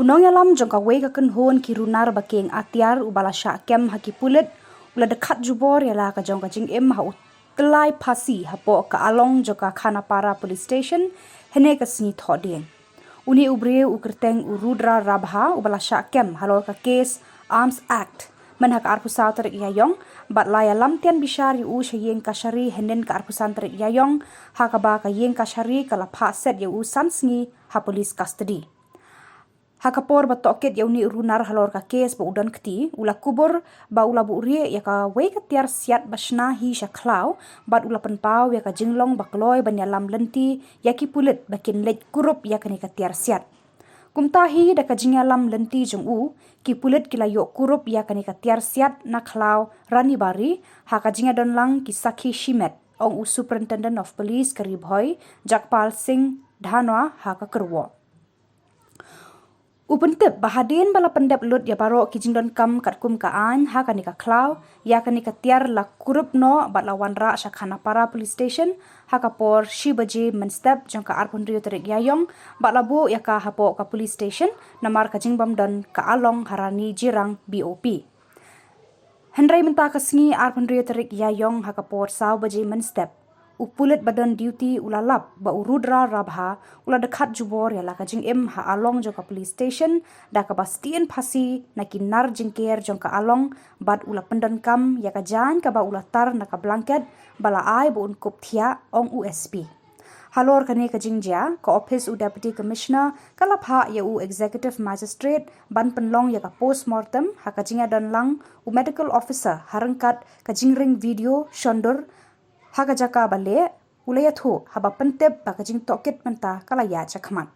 Unong yalam jong ka wei ka hon ki Runar ba Kiengatiar ubala sha kem haki pulit ula dekat Khubor yala ka jong ka jing em ha utlai Phasi hapo ka along jong ka Khanapara police station hene ka sni thodien. Uni ubre ukerteng urudra rabha ubala sha kem halor ka case Arms Act menhak arpusa tarik yayong bat laya lamtian bishari u shayeng kashari henen ka arpusan tarik yayong hakaba ka yeng kashari kala pha set yu sansngi ha police custody. Hakapor ba toket yauni Runar halor ka kes ba udan kti ula Khubor ba ula bu rie ya ka wei ka tiar siat basna hi sha klau bat ula penpau ya ka jinglong ba kloi ban yalam lenti ya ki pulit bakin lej kurup ya ka ni ka tiar siat. Kumtahi da ka jingalam lenti jong u ki pulit kila yok kurup ya ka ni ka tiar siat na klau Rani bari ha ka jinga don lang ki sakhi shimet ong u superintendent of police karibhoi Jakpal Singh Dhanwa ha ka kerwo. Upentep bahadin bala pendep lut ya baro kijindon kam katkum kaan ha kanika klau ya kanika tiar la kurup no bat lawan ra sha Khanapara police station ha kapor shibaji menstep jongka arpun rio terik yayong bat labu ya ka hapo ka police station namar ka jingbam don ka along harani Jirang BOP. Hendrai menta kasngi arpun rio terik yayong ha kapor saw baji menstep upulit badan duty ulalap ba urudra rabha ula dekat Khubor yala ka jing em ha along jong ka police station da ka Sdien Phasi na kinar jingker jong ka along bat ula pendan kam ya ka jan ka ba ula tar na ka blanket bala ai bu un kup thia ong USP. Halor kane ka jingja ka office u deputy commissioner kala pha ya u executive magistrate ban penlong ya ka postmortem ha ka jinga dan lang u medical officer harangkat ka jingring video shondur haga jaka bale ulaya thu haba pentep bakajing toket menta kala ya chakmat.